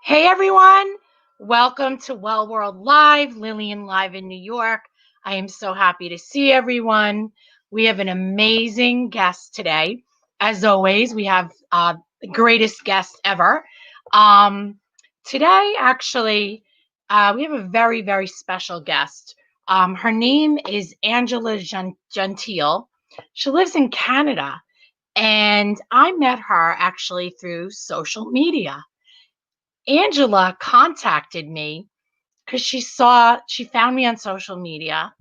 Hey everyone, welcome to Well World Live, Lillian live in New York. I am so happy to see everyone. We have an amazing guest today. As always, we have the greatest guest ever. Today, actually, we have a very, very special guest. Her name is Angela Gentile. She lives in Canada, and I met her actually through social media. Angela contacted me because she found me on social media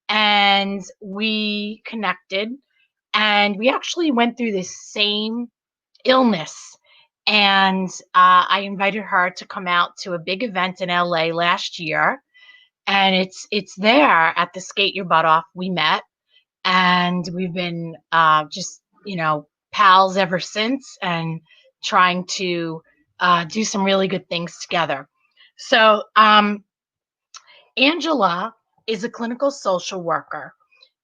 and we connected and we actually went through this same illness. And I invited her to come out to a big event in LA last year. And it's there at the Skate Your Butt Off we met. And we've been just, pals ever since and trying to do some really good things together. So, Angela is a clinical social worker.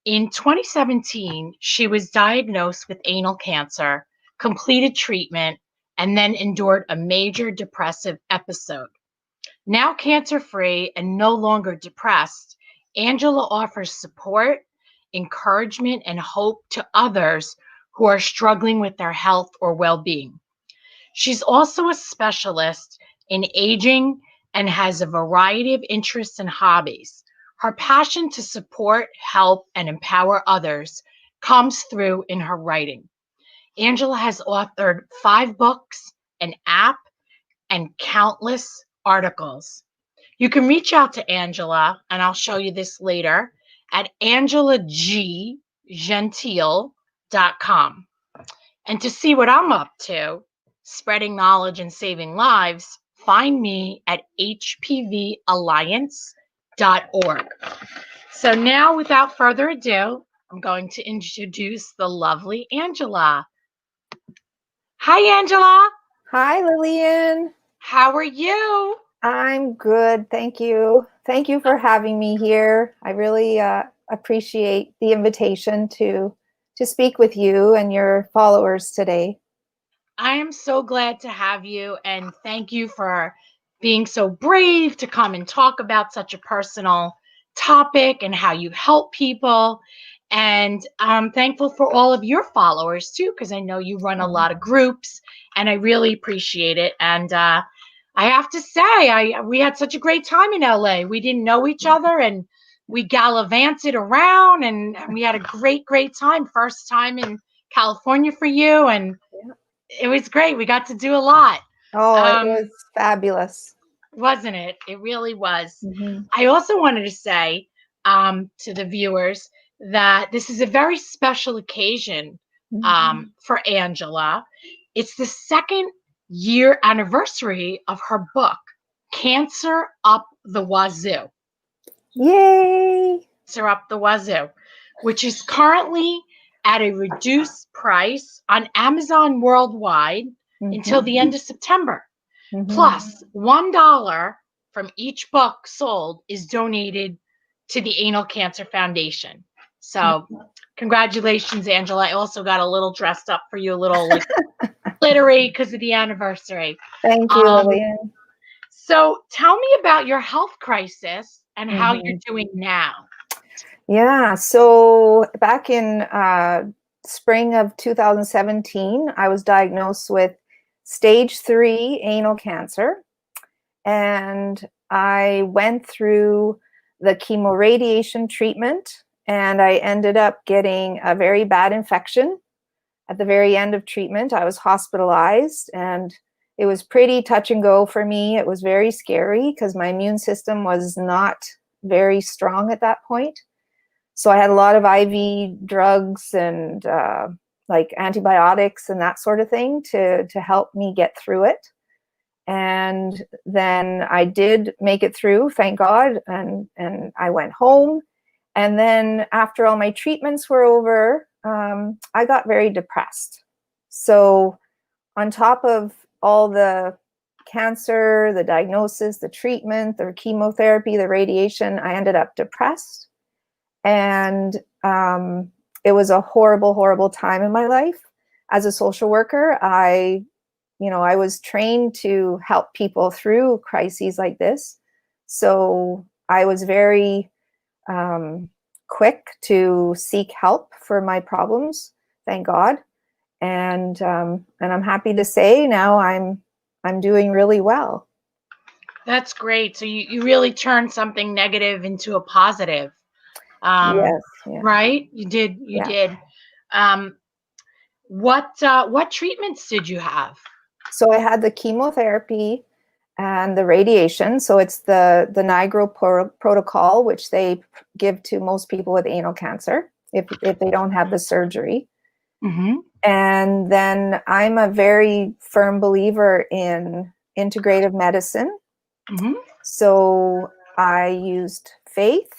In 2017, she was diagnosed with anal cancer, completed treatment, and then endured a major depressive episode. Now cancer free and no longer depressed, Angela offers support, encouragement, and hope to others who are struggling with their health or well being. She's also a specialist in aging and has a variety of interests and hobbies. Her passion to support, help, and empower others comes through in her writing. Angela has authored 5 books, an app, and countless articles. You can reach out to Angela, and I'll show you this later, at angelagentile.com. And to see what I'm up to, spreading knowledge and saving lives, find me at hpvalliance.org. So now, without further ado, I'm going to introduce the lovely Angela. Hi, Angela. Hi, Lillian. How are you? I'm good. Thank you. Thank you for having me here. I really appreciate the invitation to speak with you and your followers today. I am so glad to have you, and thank you for being so brave to come and talk about such a personal topic and how you help people. And I'm thankful for all of your followers too, because I know you run a lot of groups, and I really appreciate it. And I have to say, we had such a great time in LA. We didn't know each other, and we gallivanted around, and we had a great, great time. First time in California for you, and it was great. We got to do a lot. Oh, it was fabulous. Wasn't it? It really was. Mm-hmm. I also wanted to say to the viewers that this is a very special occasion for Angela. It's the second year anniversary of her book, Cancer Up the Wazoo. Yay! Cancer Up the Wazoo, which is currently at a reduced price on Amazon worldwide until the end of September. Plus, $1 from each book sold is donated to the Anal Cancer Foundation. So, congratulations, Angela. I also got a little dressed up for you, a little like glittery because of the anniversary. Thank you, Lillian. So, tell me about your health crisis and how you're doing now. Yeah, so back in spring of 2017, I was diagnosed with stage 3 anal cancer. And I went through the chemoradiation treatment, and I ended up getting a very bad infection. At the very end of treatment, I was hospitalized, and it was pretty touch and go for me. It was very scary because my immune system was not very strong at that point. So I had a lot of IV drugs and like antibiotics and that sort of thing to help me get through it. And then I did make it through, thank God, and I went home. And then after all my treatments were over, I got very depressed. So on top of all the cancer, the diagnosis, the treatment, the chemotherapy, the radiation, I ended up depressed. And it was a horrible, horrible time in my life. As a social worker, I I was trained to help people through crises like this. So I was very quick to seek help for my problems, thank God. And I'm happy to say now I'm doing really well. That's great. So you really turned something negative into a positive. Yes, yeah, Right? You yeah. did. Um, what treatments did you have? So I had the chemotherapy and the radiation. So it's the Nigro protocol, which they give to most people with anal cancer if they don't have the surgery. Mm-hmm. And then I'm a very firm believer in integrative medicine. Mm-hmm. So I used faith.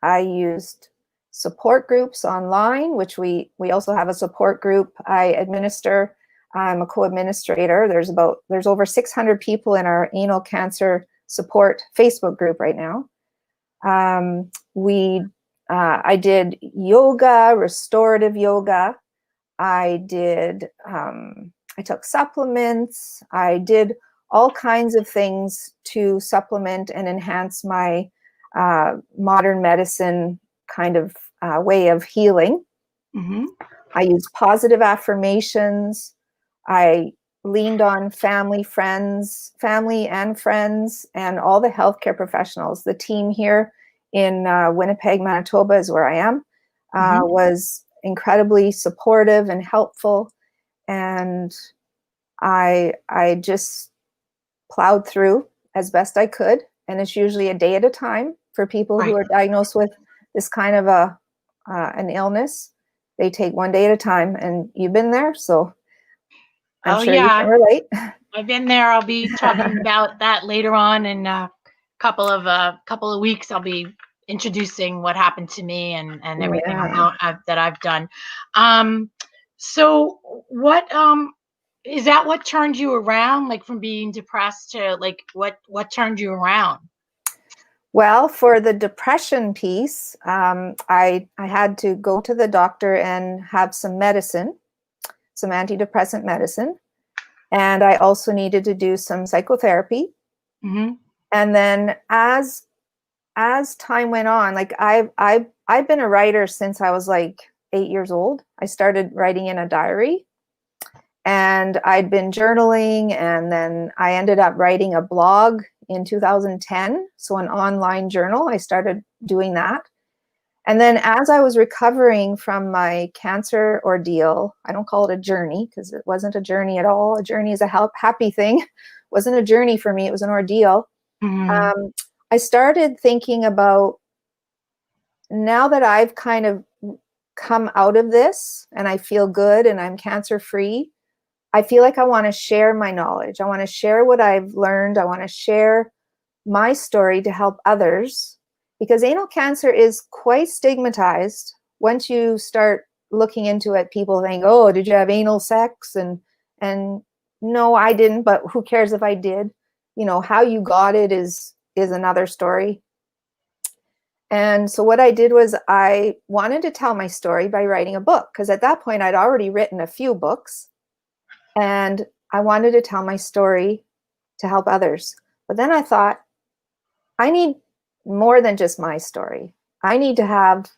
I used support groups online, which we also have a support group I administer. I'm a co-administrator. There's over 600 people in our anal cancer support Facebook group right now. I did yoga, restorative yoga. I took supplements. I did all kinds of things to supplement and enhance my modern medicine kind of way of healing. Mm-hmm. I used positive affirmations. I leaned on family and friends, and all the healthcare professionals. The team here in Winnipeg, Manitoba is where I am, Mm-hmm. was incredibly supportive and helpful. And I just plowed through as best I could. And it's usually a day at a time for people who Right. are diagnosed with this kind of an illness. They take one day at a time, and you've been there, so I'm Oh sure you yeah, can relate. I've been there. I'll be talking about that later on in a couple of weeks. I'll be introducing what happened to me and everything Yeah. that I've done. Um, so what is that? What turned you around, like from being depressed to like what turned you around? Well, for the depression piece, I had to go to the doctor and have some medicine, some antidepressant medicine, and I also needed to do some psychotherapy. Mm-hmm. And then as time went on, like I've been a writer since I was like 8 years old. I started writing in a diary, and I'd been journaling, and then I ended up writing a blog in 2010, so an online journal. I started doing that. And then as I was recovering from my cancer ordeal, I don't call it a journey because it wasn't a journey at all. A journey is a happy thing. It wasn't a journey for me, it was an ordeal. Mm-hmm. Um, I started thinking about, now that I've kind of come out of this and I feel good and I'm cancer free, I feel like I want to share my knowledge. I want to share what I've learned. I want to share my story to help others, because anal cancer is quite stigmatized. Once you start looking into it, people think, "Oh, did you have anal sex?" And no, I didn't, but who cares if I did? How you got it is another story. And so what I did was I wanted to tell my story by writing a book, because at that point I'd already written a few books, and I wanted to tell my story to help others. But then I thought, I need more than just my story. I need to have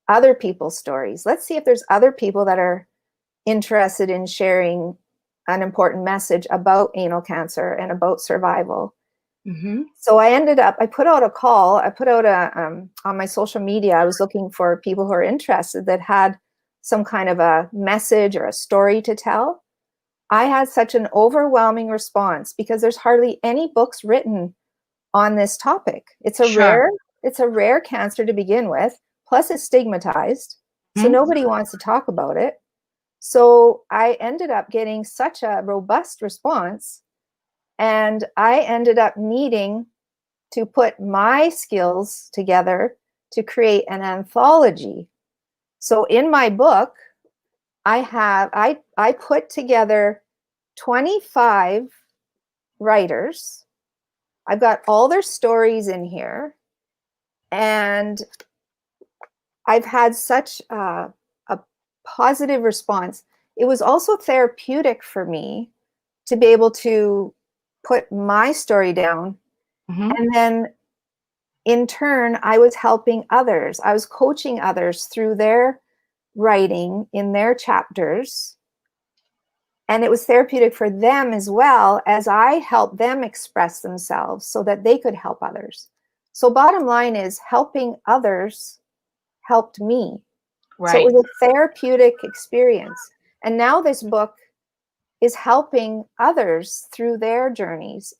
other people's stories. Let's see if there's other people that are interested in sharing an important message about anal cancer and about survival. Mm-hmm. So I put out a call. I put out on my social media, I was looking for people who are interested that had some kind of a message or a story to tell. I had such an overwhelming response because there's hardly any books written on this topic. Sure. It's a rare cancer to begin with, plus it's stigmatized. So Mm-hmm. nobody wants to talk about it. So I ended up getting such a robust response, and I ended up needing to put my skills together to create an anthology. So in my book, I put together 25 writers. I've got all their stories in here, and I've had such a positive response. It was also therapeutic for me to be able to put my story down. Mhm. And then in turn, I was helping others. I was coaching others through their writing in their chapters. And it was therapeutic for them as well, as I helped them express themselves so that they could help others. So bottom line is, helping others helped me. So Right. it was a therapeutic experience. And now this book is helping others through their journeys.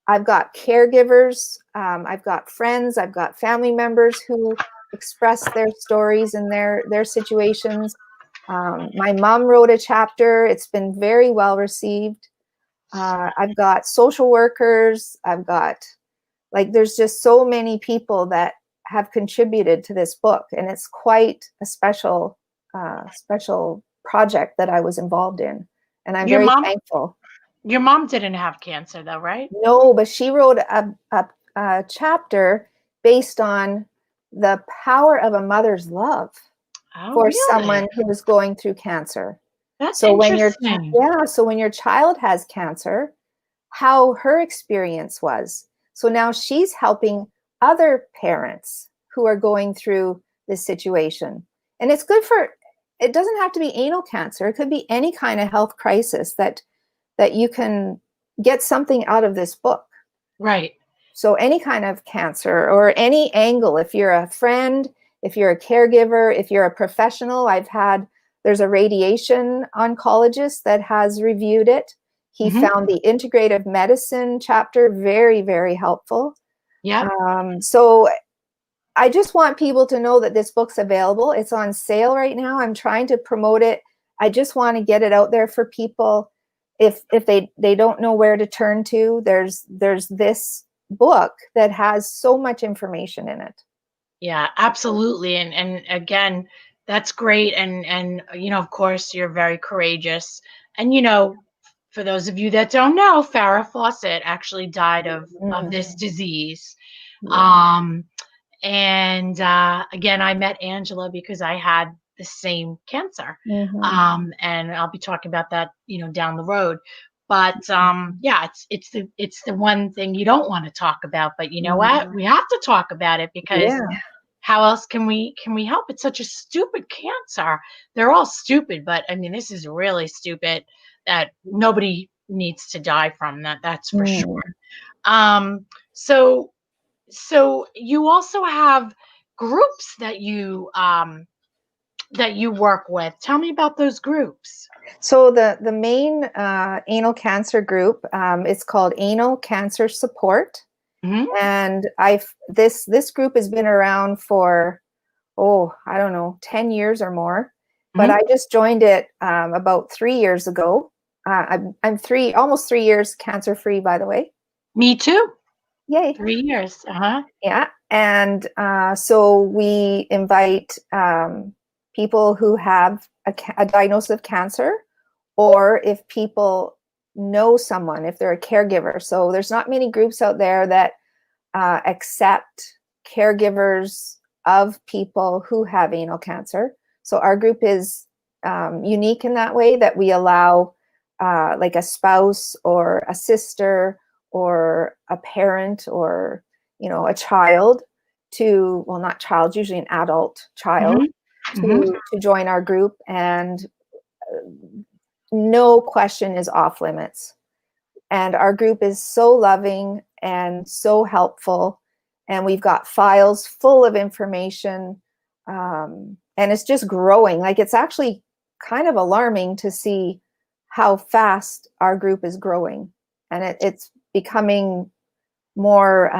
I've got caregivers, I've got friends, I've got family members who express their stories and their situations. My mom wrote a chapter. It's been very well received. I've got social workers. I've got, like, there's just so many people that have contributed to this book, and it's quite a special project that I was involved in, and I'm Your very mom thankful. your mom didn't have cancer though, right? No, but she wrote a chapter based on the power of a mother's love Oh, for really? someone who is going through cancer. That's So when interesting. so when your child has cancer, how her experience was. So now she's helping other parents who are going through this situation. And it's good for, it doesn't have to be anal cancer. It could be any kind of health crisis that you can get something out of this book. Right. So any kind of cancer or any angle, if you're a friend, if you're a caregiver, if you're a professional, there's a radiation oncologist that has reviewed it. He Mhm. found the integrative medicine chapter very, very helpful. Yep. So I just want people to know that this book's available. It's on sale right now. I'm trying to promote it. I just want to get it out there for people. If they don't know where to turn to, there's this book that has so much information in it. Yeah, absolutely. And again, that's great. And of course, you're very courageous. And for those of you that don't know, Farrah Fawcett actually died of this Mm, disease. yeah. Um, and again, I met Angela because I had the same cancer. Mhm. And I'll be talking about that, down the road. But yeah, it's the one thing you don't want to talk about. But you know what? Mhm. We have to talk about it because Yeah. how else can we help? It's such a stupid cancer. They're all stupid, but I mean, this is really stupid that nobody needs to die from that. That's for sure. Mm. Um, so so you also have groups that you work with. Tell me about those groups. So the main anal cancer group is called Anal Cancer Support, Hmm. and this group has been around for, oh, I don't know, 10 years or more. But Hmm. I just joined it about 3 years ago. I'm almost 3 years cancer free, by the way. Me too. Yay. 3 years. Uh-huh. Yeah. And so we invite people who have a diagnosis of cancer, or if people know someone, if they're a caregiver. So there's not many groups out there that accept caregivers of people who have anal cancer. So our group is unique in that way, that we allow like a spouse or a sister or a parent or a child to, well, not child, usually an adult child, Hmm. Hmm. to join our group, and no question is off limits. And our group is so loving and so helpful. And we've got files full of information. And it's just growing. Like, it's actually kind of alarming to see how fast our group is growing. And it's becoming more,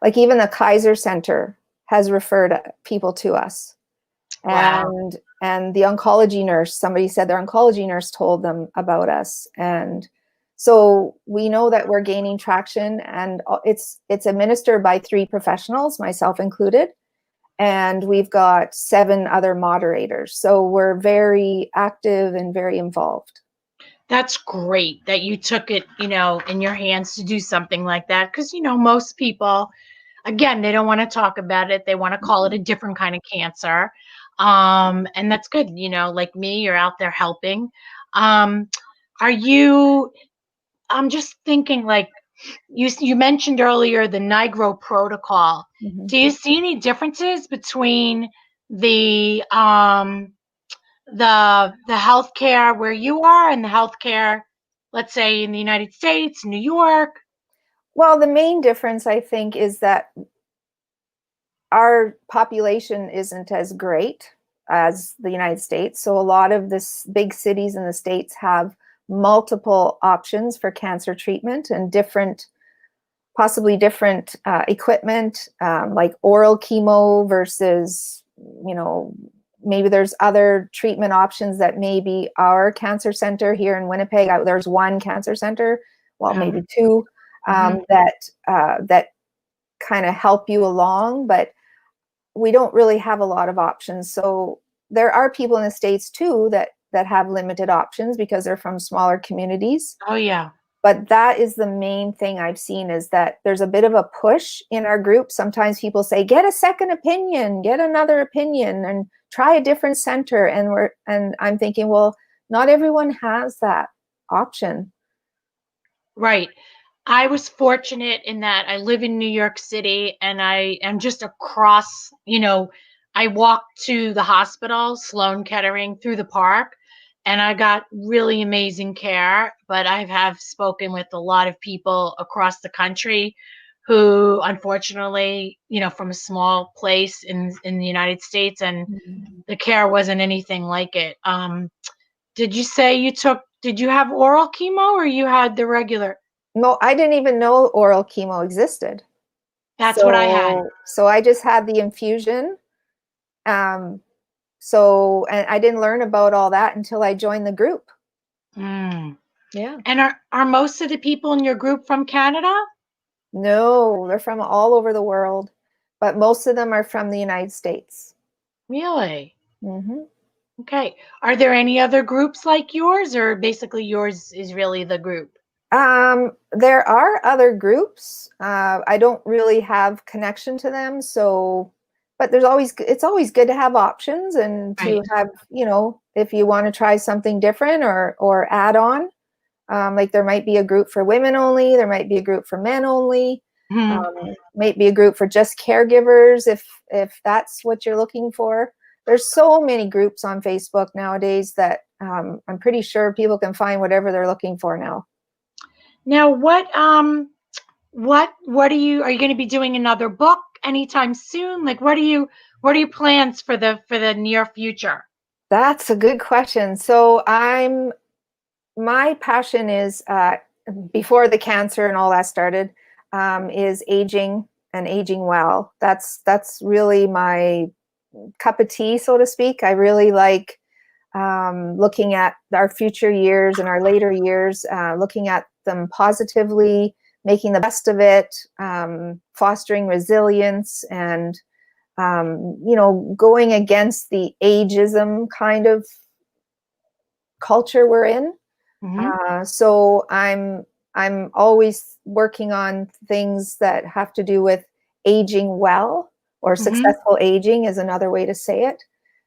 like, even the Kaiser Center has referred people to us. Wow. And the oncology nurse, somebody said their oncology nurse told them about us. And so we know that we're gaining traction, and it's administered by 3 professionals, myself included, and we've got 7 other moderators. So we're very active and very involved. That's great that you took it, in your hands to do something like that. Because, most people, again, they don't want to talk about it. They want to call it a different kind of cancer. And that's good. Like me, you're out there helping. Um, Are you, I'm just thinking like you mentioned earlier the Nigro protocol. Mhm. Do you see any differences between the the healthcare where you are and the healthcare, let's say in the United States, New York? Well, the main difference, I think, is that our population isn't as great as the United States. So a lot of the big cities in the States have multiple options for cancer treatment and possibly different equipment, like oral chemo versus, maybe there's other treatment options that maybe our cancer center here in Winnipeg, there's one cancer center, well, maybe two, Mhm. that kind of help you along, but we don't really have a lot of options. So there are people in the States too that have limited options because they're from smaller communities. Oh yeah. But that is the main thing I've seen, is that there's a bit of a push in our group. Sometimes people say, get a second opinion, get another opinion, and try a different center. And I'm thinking, well, not everyone has that option. Right. I was fortunate in that I live in New York City and I am just across, I walked to the hospital, Sloan Kettering, through the park, and I got really amazing care. But I have spoken with a lot of people across the country who, unfortunately, from a small place in the United States, and Mhm. the care wasn't anything like it. Did you say did you have oral chemo or you had the regular? No, I didn't even know oral chemo existed. That's what I had. So I just had the infusion. Um, and I didn't learn about all that until I joined the group. Mm. Yeah. And are most of the people in your group from Canada? No, they're from all over the world, but most of them are from the United States. Really? Hmm. Okay. Are there any other groups like yours, or basically yours is really the group? There are other groups. I don't really have connection to them, but it's always good to have options and to Right. have, if you want to try something different or add on. Like there might be a group for women only, there might be a group for men only, Hmm. might be a group for just caregivers if that's what you're looking for. There's so many groups on Facebook nowadays that I'm pretty sure people can find whatever they're looking for now. Now, what are you going to be doing another book anytime soon? Like, what are your plans for the near future? That's a good question. My passion is, before the cancer and all that started, is aging and aging well. That's really my cup of tea, so to speak. I really like looking at our future years and our later years, looking at them positively, making the best of it, fostering resilience, and going against the ageism kind of culture we're in. Hmm. So I'm always working on things that have to do with aging well, or Hmm. successful aging is another way to say it.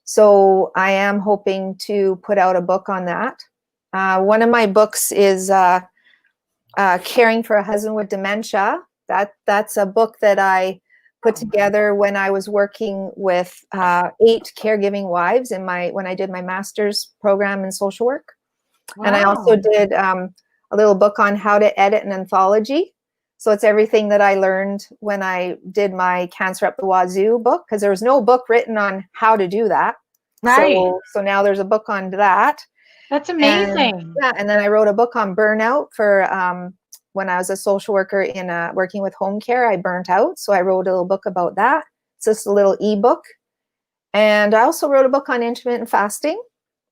So I am hoping to put out a book on that. One of my books is Caring for a Husband with Dementia. That's a book that I put together when I was working with 8 caregiving wives when I did my master's program in social work. And I also Wow. did a little book on how to edit an anthology. So it's everything that I learned when I did my Cancer Up the Wazoo book, because there was no book written on how to do that. Right. So now there's a book on that. That's And amazing. yeah, and then I wrote a book on burnout for when I was a social worker working with home care. I burnt out, so I wrote a little book about that. It's just a little ebook. And I also wrote a book on intermittent fasting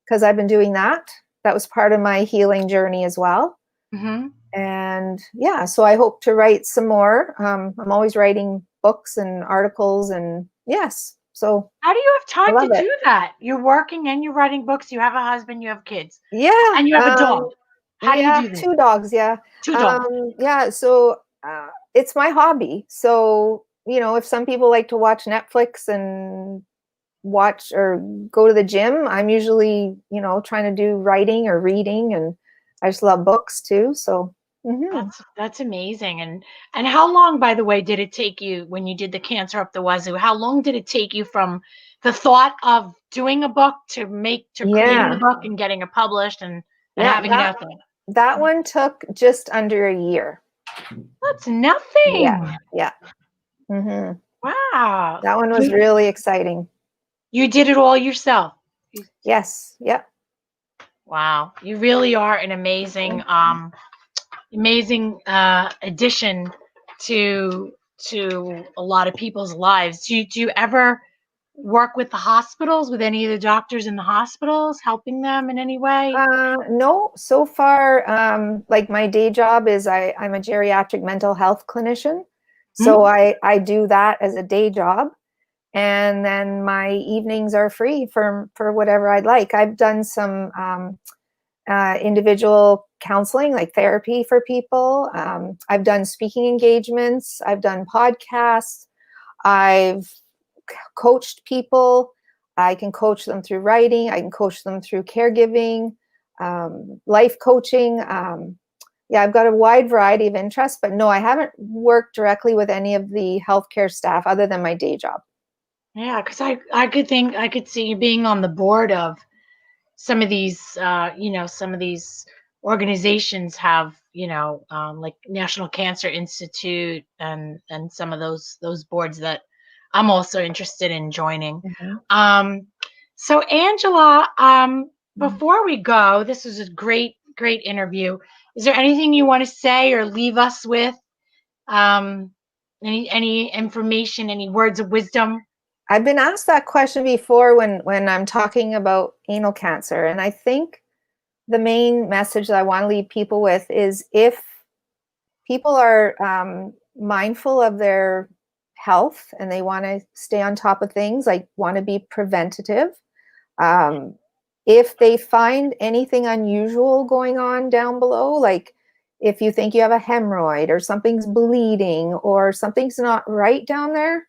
because I've been doing that. That was part of my healing journey as well. Hmm. And yeah, so I hope to write some more. I'm always writing books and articles, and yes, so How do you have I time love to it. do that? You're working and you're writing books, you have a husband, you have kids, Yeah, and you have a dog. How do you yeah, do this? 2 dogs, yeah. Two dogs. Yeah, so it's my hobby. So, if some people like to watch Netflix and watch or go to the gym, I'm usually, trying to do writing or reading. And I just love books too. So That's amazing. And how long, by the way, did it take you when you did the Cancer Up the Wazoo? How long did it take you from the thought of doing a book to creating the yeah, book and getting it published and yeah, having it out there? that one took just under a year. That's Yeah, nothing. yeah. hmm Wow. That one was really exciting. You did it all yourself. Yes, yeah. Wow. You really are an amazing amazing addition to a lot of people's lives. Do you ever work with the hospitals, with any of the doctors in the hospitals, helping them in any way? No, so far, like my day job is I'm a geriatric mental health clinician. So Hmm? I do that as a day job. And then my evenings are free for whatever I'd like. I've done some individual counseling, like therapy for people. I've done speaking engagements. I've done podcasts. I've coached people. I can coach them through writing. I can coach them through caregiving, life coaching. Yeah, I've got a wide variety of interests, but no, I haven't worked directly with any of the healthcare staff other than my day job. Yeah, because I could see you being on the board of some of these, some of these organizations have, like National Cancer Institute and some of those boards that I'm also interested in joining. Mhm. Um, so Angela, Mhm. before we go, this was a great interview. Is there anything you want to say or leave us with? Um, any information, any words of wisdom? I've been asked that question before when I'm talking about anal cancer, and I think the main message that I want to leave people with is if people are mindful of their health and they want to stay on top of things, like want to be preventative. Um, if they find anything unusual going on down below, like if you think you have a hemorrhoid or something's bleeding or something's not right down there,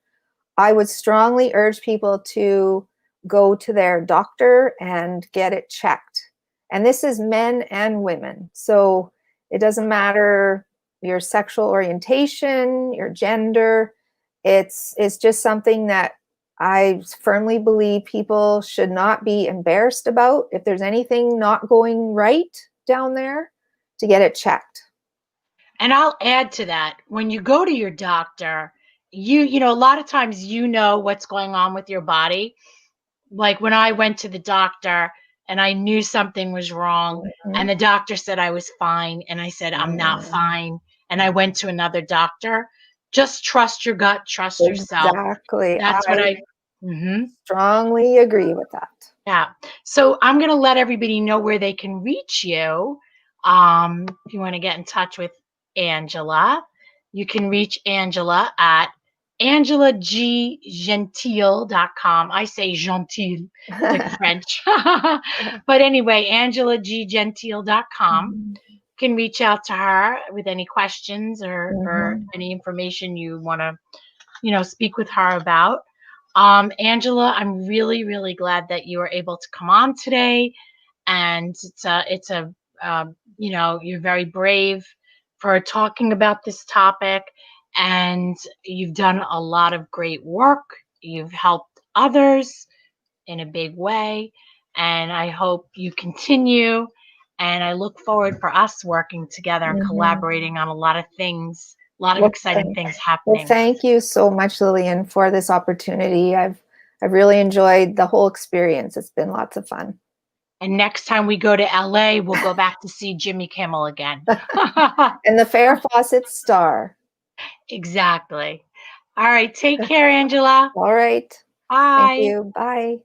I would strongly urge people to go to their doctor and get it checked. And this is men and women. So it doesn't matter your sexual orientation, your gender. It's just something that I firmly believe people should not be embarrassed about. If there's anything not going right down there, to get it checked. And I'll add to that, when you go to your doctor, a lot of times what's going on with your body. Like when I went to the doctor and I knew something was wrong and Mhm. the doctor said I was fine and I said I'm not fine and I went to another doctor, just trust your gut, trust yourself. Exactly. That's what I I Mhm. strongly agree with that. Yeah. So I'm going to let everybody know where they can reach you. If you want to get in touch with Angela, you can reach Angela at angelagentile.com. I say gentile like French. But anyway, angelagentile.com. Mhm. You can reach out to her with any questions or Mhm. any information you want to speak with her about. Angela, I'm really glad that you were able to come on today, and you're very brave for talking about this topic, and you've done a lot of great work. You've helped others in a big way, and I hope you continue. And I look forward for us working together and Mhm. collaborating on a lot of things, a lot of Well, exciting thank, things well, happening. thank you so much, Lillian, for this opportunity. I've really enjoyed the whole experience. It's been lots of fun. And next time we go to LA, we'll go back to see Jimmy Kimmel again. And the Farrah Fawcett star. Exactly. All right. Take care, Angela. All right. Thank Bye. you. Bye.